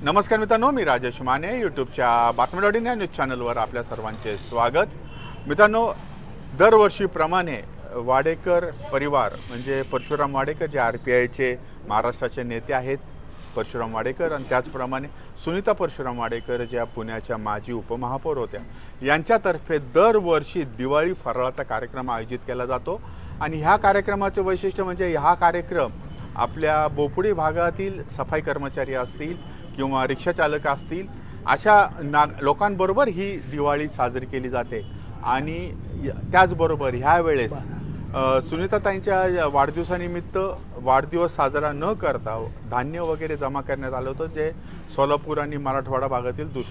नमस्कार मित्रांनो, मी राजेश माने यूट्यूबच्या बातमीवाडी न्यूज चॅनलवर आपल्या सर्वांचे स्वागत। मित्रांनो, दरवर्षीप्रमाणे वाडेकर परिवार म्हणजे परशुराम वाडेकर जे RPIचे महाराष्ट्राचे नेते आहेत, परशुराम वाडेकर, आणि त्याचप्रमाणे सुनीता परशुराम वाडेकर ज्या पुण्याच्या माजी उपमहापौर होत्या, यांच्यातर्फे दरवर्षी दिवाळी फराळाचा कार्यक्रम आयोजित केला जातो। आणि ह्या कार्यक्रमाचे वैशिष्ट्य म्हणजे हा कार्यक्रम आपल्या बोपुडी भागातील सफाई कर्मचारी असतील किंवा रिक्षा चालक असतील अशा लोकांबरोबर ही दिवाळी साजरी केली जाते। आणि त्याचबरोबर ह्या वेळेस सुनीताताईंच्या वाढदिवसानिमित्त वाढदिवस साजरा न करता धान्य वगैरे जमा करण्यात आलं होतं, जे सोलापूर आणि मराठवाडा भागातील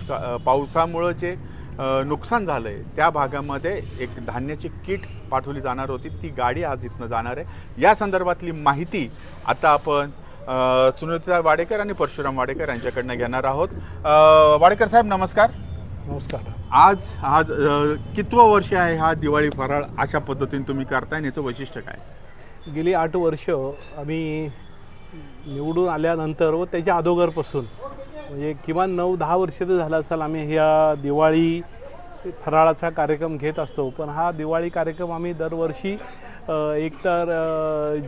पावसामुळे जे नुकसान झालं आहे त्या भागामध्ये एक धान्याची किट पाठवली जाणार होती। ती गाडी आज इथनं जाणार आहे। या संदर्भातली माहिती आता आपण सुनीता वाडेकर आणि परशुराम वाडेकर यांच्याकडनं घेणार आहोत। वाडेकर साहेब, नमस्कार। नमस्कार। आज कितवं वर्ष आहे हा दिवाळी फराळ अशा पद्धतीने तुम्ही करताय, याचं वैशिष्ट्य काय? गेली 8 वर्ष आम्ही निवडून आल्यानंतर व त्याच्या अगोदरपासून म्हणजे किमान 9-10 वर्ष तर झालं असेल आम्ही ह्या दिवाळी फराळाचा कार्यक्रम घेत असतो। पण हा दिवाळी कार्यक्रम आम्ही दरवर्षी एकतर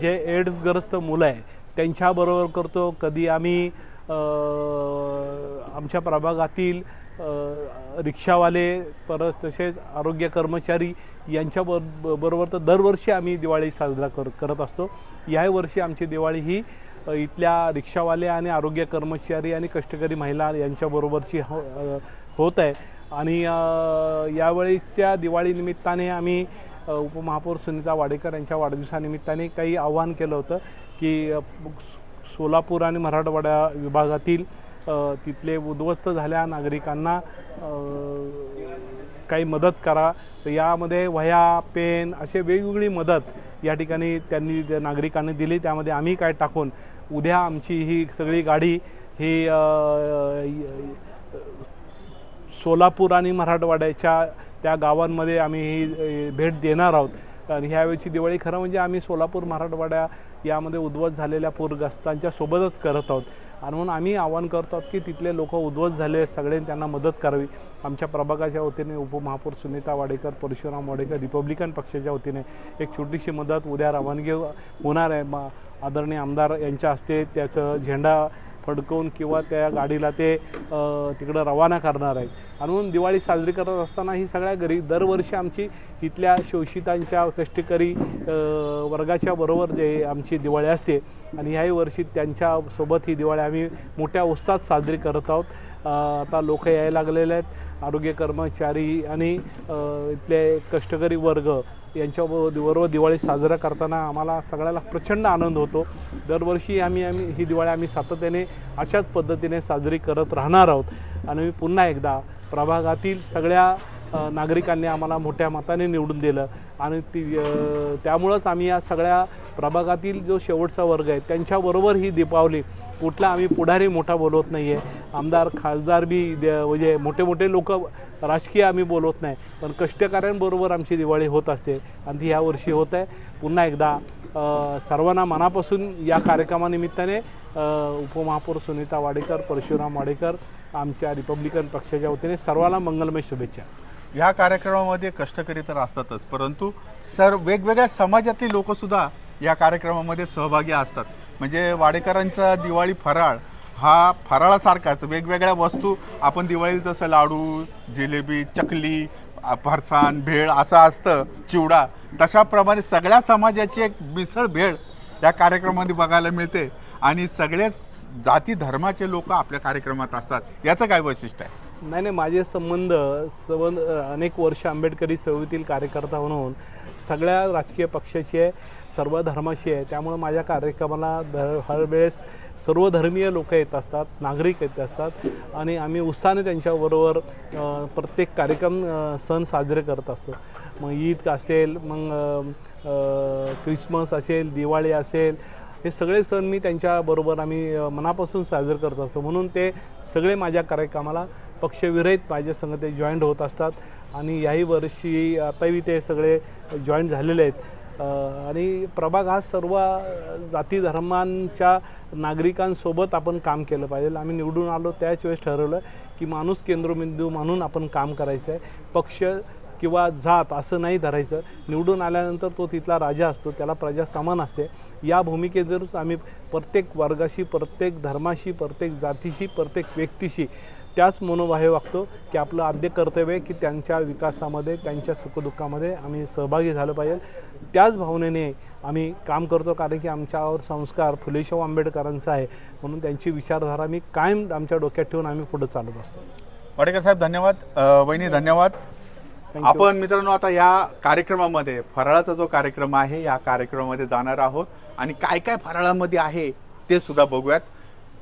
जे एड्सग्रस्त मुलं आहे त्यांच्याबरोबर करतो, कधी आम्ही आमच्या प्रभागातील रिक्षावाले, परत तसेच आरोग्य कर्मचारी यांच्या बरोबर तर दरवर्षी आम्ही दिवाळी साजरा करत असतो। याही वर्षी आमची दिवाळी ही इथल्या रिक्षावाले आणि आरोग्य कर्मचारी आणि कष्टकरी महिला यांच्याबरोबरची होत आहे। आणि यावेळीच्या दिवाळीनिमित्ताने आम्ही उपमहापौर सुनीता वाडेकर यांच्या वाढदिवसानिमित्ताने काही आवाहन केलं होतं की सोलापूर आणि मराठवाडा विभागातील तिथले उद्ध्वस्त झालेल्या नागरिकांना काही मदत करा। तर यामध्ये वह्या, पेन असे वेगवेगळी मदत या ठिकाणी त्यांनी नागरिकांनी दिली। त्यामध्ये आम्ही काय टाकून उद्या आमची ही सगळी गाडी ही सोलापूर आणि मराठवाड्याच्या त्या गावांमध्ये आम्ही ही भेट देणार आहोत। आणि ह्यावेळची दिवाळी खरं म्हणजे आम्ही सोलापूर मराठवाडा यामध्ये उद्ध्वस्त झालेल्या पूरग्रस्तांच्या सोबतच करत आहोत। आणि म्हणून आम्ही आवाहन करतो की तिथले लोक उद्ध्वस्त झाले सगळ्यांनी त्यांना मदत करावी। आमच्या प्रभागाच्या वतीने उपमहापौर सुनीता वाडेकर, परशुराम वाडेकर रिपब्लिकन पक्षाच्या वतीने एक छोटीशी मदत उद्या रवानगी होणार आहे। आदरणीय आमदार यांच्या हस्ते त्याचं झेंडा फडकवून किंवा त्या गाडीला ते तिकडं रवाना करणार आहेत। आणि म्हणून दिवाळी साजरी करत असताना ही सगळ्या दरवर्षी आमची इथल्या शोषितांच्या कष्टकरी वर्गाच्या बरोबर जे आमची दिवाळी असते आणि ह्याही वर्षी त्यांच्यासोबत ही दिवाळी आम्ही मोठ्या उत्साहात साजरी करत आहोत। आता लोक यायला लागलेले आहेत, आरोग्य कर्मचारी आणि इथले कष्टकरी वर्ग यांच्याबरोबर दिवाळी साजरा करताना आम्हाला सगळ्याला प्रचंड आनंद होतो। दरवर्षी आम्ही ही दिवाळी आम्ही सातत्याने अशाच पद्धतीने साजरी करत राहणार आहोत। आणि मी पुन्हा एकदा प्रभागातील सगळ्या नागरिकांनी आम्हाला मोठ्या मताने निवडून दिलं आणि त्यामुळंच आम्ही या सगळ्या प्रभागातील जो शेवटचा वर्ग आहे त्यांच्याबरोबर ही दीपावली कुठला आम्ही पुढारी मोठा बोलवत नाही आहे, आमदार खासदार बी म्हणजे मोठे मोठे लोक राजकीय आम्ही बोलवत नाही, पण कष्टकऱ्यांबरोबर आमची दिवाळी होत असते आणि ती ह्यावर्षी होत आहे। पुन्हा एकदा सर्वांना मनापासून या कार्यक्रमानिमित्ताने उपमहापौर सुनीता वाडेकर, परशुराम वाडेकर आमच्या रिपब्लिकन पक्षाच्या वतीने सर्वांना मंगलमय शुभेच्छा। ह्या कार्यक्रमामध्ये कष्टकरी तर असतातच, परंतु वेगवेगळ्या समाजातील लोकसुद्धा या कार्यक्रमामध्ये सहभागी असतात। म्हणजे वाडेकरांचा दिवाळी फराळ हा फराळासारखाच वेगवेगळ्या वस्तू आपण दिवाळीत जसं लाडू, जिलेबी, चकली, फरसाण, भेळ असं असतं, चिवडा, तशाप्रमाणे सगळ्या समाजाची एक मिसळ भेळ या कार्यक्रमामध्ये बघायला मिळते। आणि सगळेच जाती धर्माचे लोक आपल्या कार्यक्रमात असतात, याचं काय वैशिष्ट्य आहे? नाही, माझे संबंध अनेक वर्ष आंबेडकरी चळवळीतील कार्यकर्ता म्हणून सगळ्या राजकीय पक्षाची आहे, सर्व धर्माची आहे। त्यामुळे माझ्या कार्यक्रमाला हर वेळेस सर्व धर्मीय लोक येत असतात, नागरिक येत असतात आणि आम्ही उत्साहाने त्यांच्याबरोबर प्रत्येक कार्यक्रम सण साजरे करत असतो। मग ईद असेल, मग ख्रिसमस असेल, दिवाळी असेल, हे सगळे सण मी त्यांच्याबरोबर आम्ही मनापासून साजरे करत असतो। म्हणून ते सगळे माझ्या कार्यक्रमाला पक्षविरहित माझ्या संग ते जॉईंट होत असतात आणि याही वर्षी आताही ते सगळे जॉईंट झालेले आहेत। आणि प्रभाग हा सर्व जाती धर्मांच्या नागरिकांसोबत आपण काम केलं पाहिजे. आम्ही निवडून आलो त्याच वेळेस ठरवलं की माणूस केंद्रबिंदू म्हणून आपण काम करायचं आहे. पक्ष किंवा जात असं नाही धरायचं. निवडून आल्यानंतर तो तिथला राजा असतो, त्याला प्रजा समान असते. या भूमिकेतूनच आम्ही प्रत्येक वर्गाशी, प्रत्येक धर्माशी, प्रत्येक जातीशी, प्रत्येक व्यक्तीशी त्याच मनोभावे वागतो की आपलं आद्य कर्तव्य आहे की त्यांच्या विकासामध्ये, त्यांच्या सुखदुःखामध्ये आम्ही सहभागी झालं पाहिजे. त्याच भावनेने आम्ही काम करतो, कारण की आमच्यावर संस्कार फुले शाहू आंबेडकरांचा आहे. म्हणून त्यांची विचारधारा मी कायम आमच्या डोक्यात ठेवून आम्ही पुढे चालत असतो. वाडेकर साहेब धन्यवाद. वहिनी धन्यवाद. आपण मित्रांनो आता या कार्यक्रमामध्ये फराळाचा जो कार्यक्रम आहे या कार्यक्रमामध्ये जाणार आहोत आणि काय काय फराळामध्ये आहे ते सुद्धा बघूयात.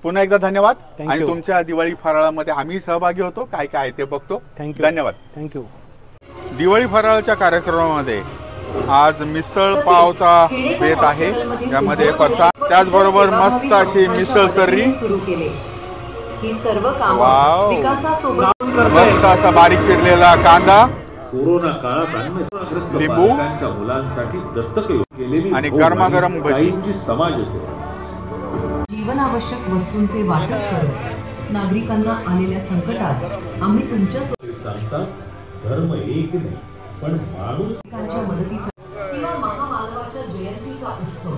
पुन्हा एकदा धन्यवाद. आणि तुमच्या दिवाळी फराळामध्ये आम्ही सहभागी होतो, काय काय आहे ते बघतो. धन्यवाद. थँक्यू. दिवाळी फराळाच्या कार्यक्रमामध्ये आज मिसळ पावचा बेत आहे, यामध्ये फरसाण त्याचबरोबर मस्त अशी मिसळ तर्री सुरू केले. ही सर्व कामे वाव, विकासासोबत मस्त असा बारीक चिरलेला कांदा, कोरोना काळात अन्नग्रस्त लिंबू बालकांच्या मुलांसाठी दत्तक केलेली आणि गरमागरम भजी. समाजसेवा, जीवनावश्यक वस्तूंचे वाटप करत नागरिकांना आलेल्या संकटात आम्ही तुमच्या सांगतात धर्म एक नाही पण माणूस मदतीसाठी किंवा महामानवाच्या जयंतीचा उत्सव,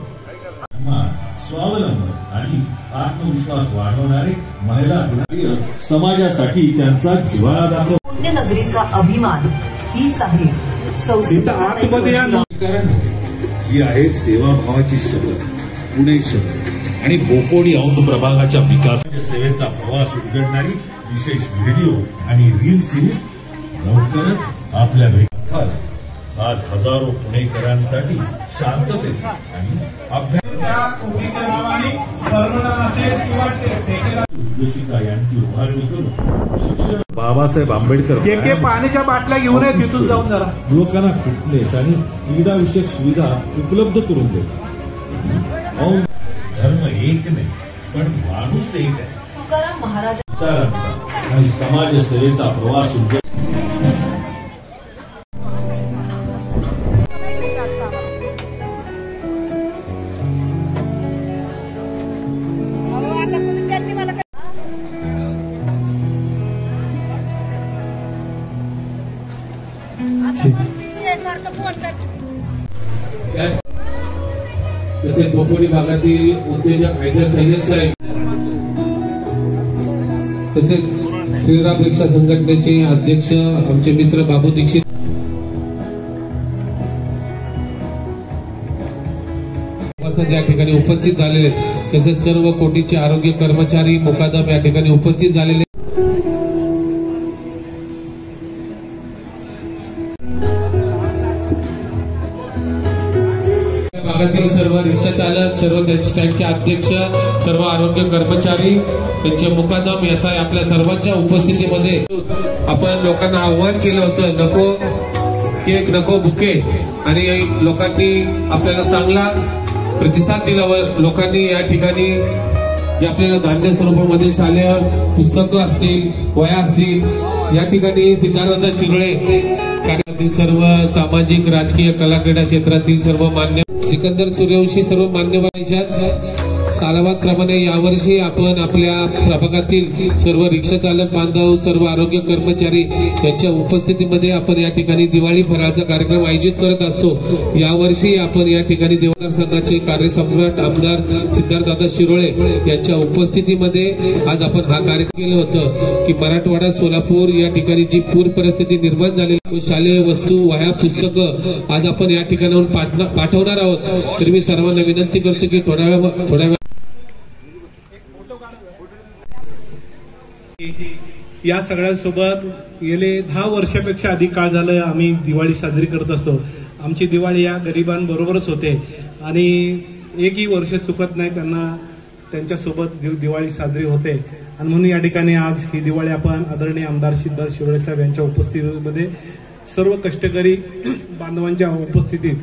स्वावलंबन आणि आत्मविश्वास वाढवणारे महिला दिनाय समाजासाठी त्यांचा जिव्हाळा दाखव. पुण्यनगरीचा अभिमान हीच आहे ही आहे सेवाभावाची शपथ. पुणे शहर आणि बोपोडी औंध प्रभागाच्या विकास सेवेचा प्रवास उलगडणारी विशेष व्हिडिओ आणि रील सिरीज लवकरच आपल्या भेटतात. आज हजारो पुणेकरांसाठी शांततेचे आणि उद्देशिका यांची उभारणी करून शिक्षण बाबासाहेब आंबेडकर पाण्याच्या बाटल्या घेऊन ये तिथून जाऊन जरा लोकांना फिटनेस आणि क्रीडा विषयक सुविधा उपलब्ध करून देतात. धर्म एक नाही पण माणूस एक आहे. तुकाराम महाराज विचारांचा आणि समाजसेवेचा प्रवास उलगड. तसेच बोपोडी भागातील उद्योजक हैदर सय्यद साहेब, तसेच श्रीराम रिक्षा संघटनेचे अध्यक्ष आमचे मित्र बाबू दीक्षित, या ठिकाणी उपस्थित झालेले, तसेच सर्व कोटीचे आरोग्य कर्मचारी मुकादम या ठिकाणी उपस्थित झालेले, भागातील सर्व रिक्षा चालक, सर्व स्टँडचे अध्यक्ष, सर्व आरोग्य कर्मचारी, त्यांचे मुकादम याचा आपल्या सर्वांच्या उपस्थितीमध्ये आपण लोकांना आव्हान केलं होतं, नको केक नको बुके, आणि लोकांनी आपल्याला चांगला प्रतिसाद दिला व लोकांनी या ठिकाणी जे आपल्याला धान्य स्वरूपामध्ये शालेय पुस्तकं असतील, वह्या असतील, या ठिकाणी सिद्धार्थ शिरोळे कार्यातील सर्व सामाजिक, राजकीय, कला, क्रीडा क्षेत्रातील सर्व मान्य सिकंदर सूर्यवंशी सर्व मान्यवरांच्या सालाबादप्रमाणे यावर्षी आपण आपल्या प्रभागातील सर्व रिक्षा चालक बांधव, सर्व आरोग्य कर्मचारी यांच्या उपस्थितीमध्ये आपण या ठिकाणी दिवाळी फराळाचा कार्यक्रम आयोजित करत असतो. यावर्षी आपण या ठिकाणी देवदार संघाचे कार्यसम्राट आमदार सिद्धार्थदादा शिरोळे यांच्या उपस्थितीमध्ये आज आपण हा कार्यक्रम केलं होतं की मराठवाडा, सोलापूर या ठिकाणी जी पूर परिस्थिती निर्माण झालेली, शालेय वस्तू, वह्या, पुस्तकं आज आपण या ठिकाणाहून पाठवणार आहोत. तर मी सर्वांना विनंती करतो की थोड्या वेळ या सगळ्यांसोबत गेले 10 वर्षापेक्षा अधिक काळ झालं आम्ही दिवाळी साजरी करत असतो. आमची दिवाळी या गरिबांबरोबरच होते आणि एकही वर्ष चुकत नाही त्यांना त्यांच्यासोबत दिवाळी साजरी होते. आणि म्हणून या ठिकाणी आज ही दिवाळी आपण आदरणीय आमदार सिद्धार्थ शिरोळे साहेब यांच्या उपस्थितीमध्ये सर्व कष्टकरी बांधवांच्या उपस्थितीत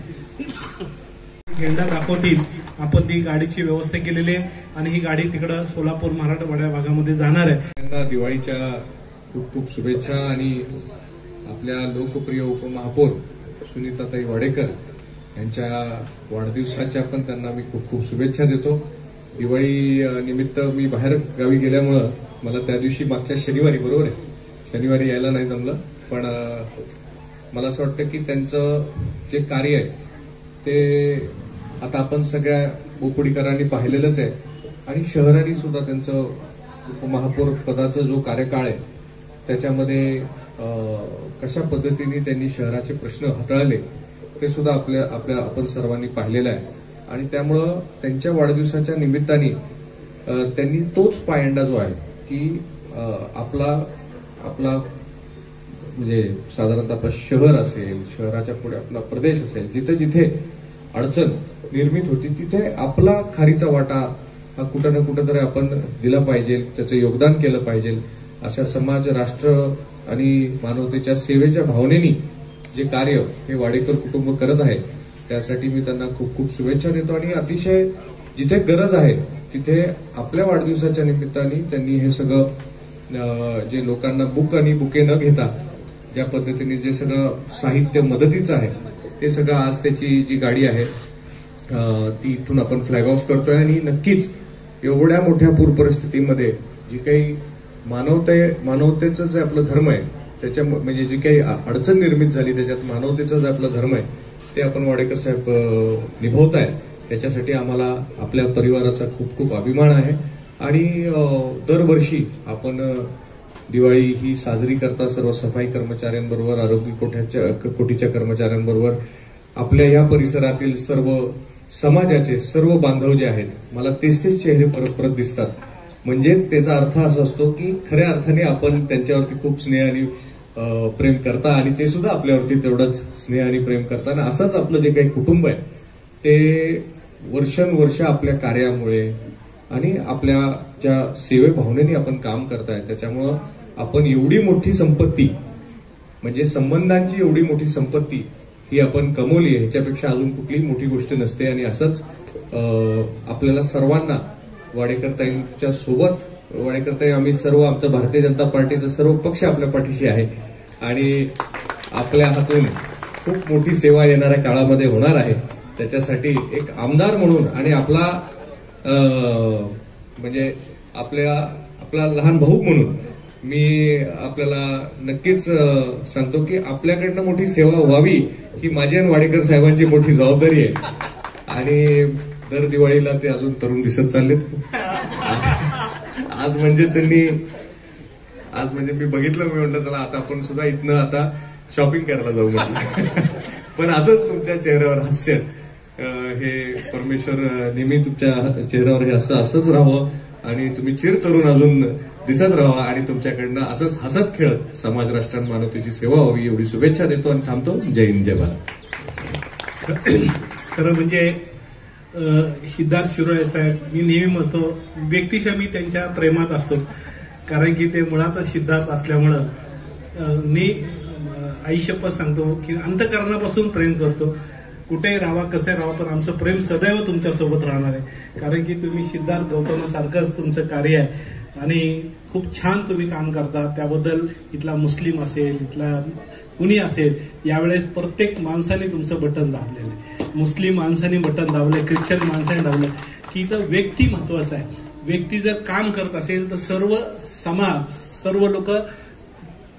झेंडा दाखवतील आपण ती गाडीची व्यवस्था केलेली आहे आणि ही गाडी तिकडं सोलापूर मराठवाड्या भागामध्ये जाणार आहे. त्यांना दिवाळीच्या खूप खूप शुभेच्छा. आणि आपल्या लोकप्रिय उपमहापौर सुनीताताई वाडेकर यांच्या वाढदिवसाच्या पण त्यांना मी खूप खूप शुभेच्छा देतो. दिवाळी निमित्त मी बाहेर गावी गेल्यामुळं मला त्या दिवशी मागच्या शनिवारी, बरोबर आहे, शनिवारी यायला नाही जमलं. पण मला असं वाटतं की त्यांचं जे कार्य आहे ते आता आपण सगळ्या बोपोडीकरांनी पाहिलेलंच आहे आणि शहरांनी सुद्धा त्यांचं उपमहापौर पदाचा जो कार्यकाळ आहे त्याच्यामध्ये कशा पद्धतीने त्यांनी शहराचे प्रश्न हाताळले ते सुद्धा आपण सर्वांनी पाहिलेलं आहे. आणि त्यामुळं त्यांच्या वाढदिवसाच्या निमित्ताने त्यांनी तोच पायंडा जो आहे की आपला म्हणजे साधारणतः आपलं शहर असेल, शहराच्या पुढे आपला प्रदेश असेल, जिथे जिथे अडचण निर्मित होती तिथे आपला खारीचा वाटा हा कुठं ना कुठं तरी आपण दिला पाहिजे, त्याचं योगदान केलं पाहिजे. अशा समाज, राष्ट्र आणि मानवतेच्या सेवेच्या भावनेनी जे कार्य हे वाडेकर कुटुंब करत आहे त्यासाठी मी त्यांना खूप खूप शुभेच्छा देतो. आणि अतिशय जिथे गरज आहे तिथे आपल्या वाढदिवसाच्या निमित्ताने त्यांनी हे सगळं जे लोकांना बुक आणि बुके न घेता ज्या पद्धतीने जे सगळं साहित्य मदतीचं आहे ते सगळं आज त्याची जी गाडी आहे ती इथून आपण फ्लॅग ऑफ करतोय. आणि नक्कीच एवढ्या मोठ्या पूर परिस्थितीमध्ये जी काही मानवतेचं जे आपलं धर्म आहे त्याच्या म्हणजे जी काही अडचण निर्मित झाली त्याच्यात मानवतेचा जे आपला धर्म आहे ते आपण वाडेकर साहेब निभवताय. त्याच्यासाठी आम्हाला आपल्या परिवाराचा खूप खूप अभिमान आहे. आणि दरवर्षी आपण दिवाळी ही साजरी करता सर्व सफाई कर्मचाऱ्यांबरोबर, आरोग्य कोटीच्या कर्मचाऱ्यांबरोबर, आपल्या या परिसरातील सर्व समाजाचे सर्व बांधव जे आहेत मला तेच चेहरे परत परत दिसतात. म्हणजे त्याचा अर्थ असा असतो की खऱ्या अर्थाने आपण त्यांच्यावरती खूप स्नेह आणि प्रेम करता आणि ते सुद्धा आपल्यावरती तेवढंच स्नेह आणि प्रेम करतात. आणि असंच आपलं जे काही कुटुंब आहे ते वर्षानुवर्ष आपल्या कार्यामुळे आणि आपल्या ज्या सेवे भावनेने आपण काम करताय त्याच्यामुळं आपण एवढी मोठी संपत्ती म्हणजे संबंधांची एवढी मोठी संपत्ती ही आपण कमवली आहे ह्याच्यापेक्षा अजून कुठलीही मोठी गोष्ट नसते. आणि असंच आपल्याला सर्वांना वाडेकरताईंच्या सोबत वाडेकरताई आम्ही सर्व आमचं भारतीय जनता पार्टीचा सर्व पक्ष आपल्या पाठीशी आहे आणि आपल्या हातून खूप मोठी सेवा येणाऱ्या काळामध्ये होणार आहे. त्याच्यासाठी एक आमदार म्हणून आणि आपला म्हणजे आपला लहान भाऊ म्हणून मी आपल्याला नक्कीच सांगतो की आपल्याकडनं मोठी सेवा व्हावी ही माझी आणि वाडेकर साहेबांची मोठी जबाबदारी आहे. आणि दर दिवाळीला ते अजून तरुण दिसत चाललेत. आज म्हणजे मी बघितलं, मी म्हटलं चला आता आपण सुद्धा इथनं आता शॉपिंग करायला जाऊ म्हटलं. पण असंच तुमच्या चेहऱ्यावर हास्य हे परमेश्वर नेहमी तुमच्या चेहऱ्यावर हे असंच राहावं आणि तुम्ही चिर तरुण अजून दिसत राहावा आणि तुमच्याकडनं असंच हसत खेळत समाज, राष्ट्र आणि मानवतेची सेवा व्हावी एवढी शुभेच्छा देतो आणि थांबतो. जय हिंद, जय भारत. खरं म्हणजे सिद्धार्थ शिरोळे साहेब, मी नेहमी म्हणतो व्यक्तिशः मी त्यांच्या प्रेमात असतो, कारण की ते मुळातच सिद्धार्थ असल्यामुळं मी आयुष्यपत सांगतो की अंतःकरणापासून प्रेम करतो. कुठेही राहावा, कसे राहावा, पण आमचं प्रेम सदैव तुमच्यासोबत राहणार आहे. कारण की तुम्ही सिद्धार्थ गौतमासारखंच तुमचं कार्य आहे आणि खूप छान तुम्ही काम करता. त्याबद्दल इथला मुस्लिम असेल, इथला कुणी असेल, यावेळेस प्रत्येक माणसाने तुमचं बटन दाबलेलं आहे. मुस्लिम माणसाने बटन दाबलं, ख्रिश्चन माणसाने दाबलं, की इथं व्यक्ती महत्वाचं आहे. व्यक्ती जर काम करत असेल तर सर्व समाज, सर्व लोक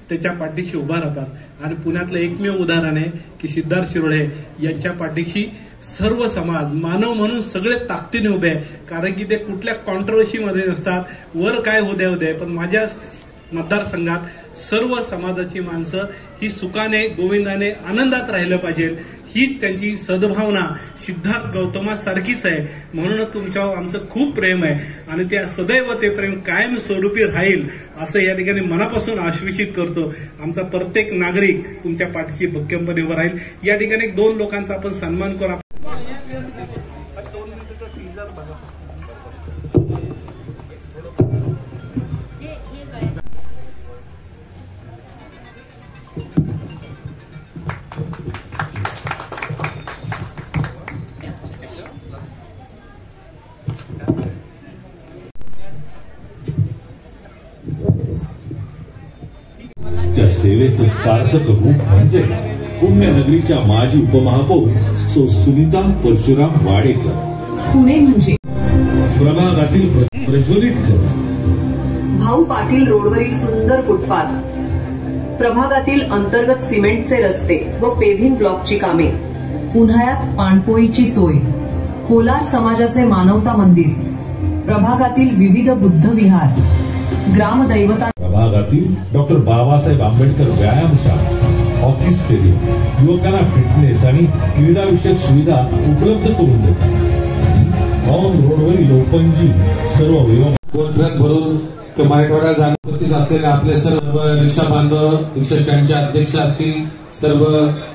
त्याच्या पाठीशी उभा राहतात. आणि पुण्यातलं एकमेव उदाहरण आहे की सिद्धार्थ शिरोळे यांच्या पाठीशी सर्व समाज, मानव म्हणून सगळे ताकदीने उभे आहे. कारण की ते कुठल्या कॉन्ट्रोवर्सीमध्ये नसतात, वर काय होद्या पण माझ्या मतदारसंघात सर्व समाजाची माणसं ही सुखाने, गोविंदाने, आनंदात राहिलं पाहिजे, हीच त्यांची सद्भावना सिद्धार्थ गौतमासारखीच आहे. म्हणूनच तुमच्यावर आमचं खूप प्रेम आहे आणि त्या सदैव ते प्रेम कायम स्वरूपी राहील असं या ठिकाणी मनापासून आश्वासित करतो. आमचा प्रत्येक नागरिक तुमच्या पाठीशी भक्कमपणे उभा राहील. या ठिकाणी 2 लोकांचा आपण सन्मान करू. त्या सेवेचं सार्थक रूप म्हणजे पुण्यनगरीच्या माजी उपमहापौर सो सुनीता परशुराम वाडेकर. पुणे म्हणजे प्रभागातील प्रज्वलित घर. भाऊ पाटील रोडवरील सुंदर फुटपाथ, प्रभागातील अंतर्गत सिमेंटचे रस्ते व पेव्हिंग ब्लॉकची कामे, उन्हाळ्यात पाणपोईची सोय, कोलार समाजाचे मानवता मंदिर, प्रभागातील विविध बुद्ध विहार, ग्रामदैवता, प्रभागातील डॉक्टर बाबासाहेब आंबेडकर व्यायामशाळा, हॉकी स्टेडियम, युवकांना फिटनेस आणि क्रीडा विषयक सुविधा उपलब्ध करून देतात. ऑन रोडवरील ओपन जिम, सर्व ट्रक भरून तो मराठवाडा जाणीवतीच असलेले आपले सर्व रिक्षा बांधव, रिक्षा स्टँडचे अध्यक्ष असतील, सर्व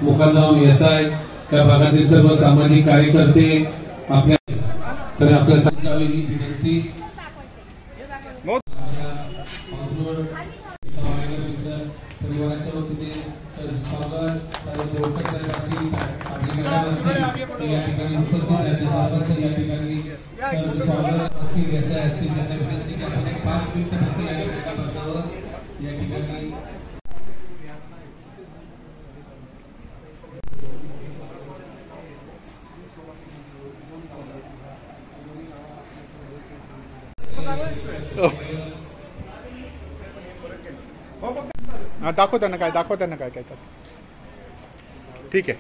मुकादम एसआय, त्या भागातील सर्व सामाजिक कार्यकर्ते आपल्या तर आपल्या सांगावी ही विनंती. परिवाराच्या वतीने स्वागत या ठिकाणी उपस्थित आहेत. सर्वांचं या ठिकाणी स्वागत असतील, एसआय असतील, त्यांना विनंती की आपण 5 मिनिटं फक्त या ठिकाणी बसावं. या ठिकाणी दाखव त्यांना काय काय ठीक आहे.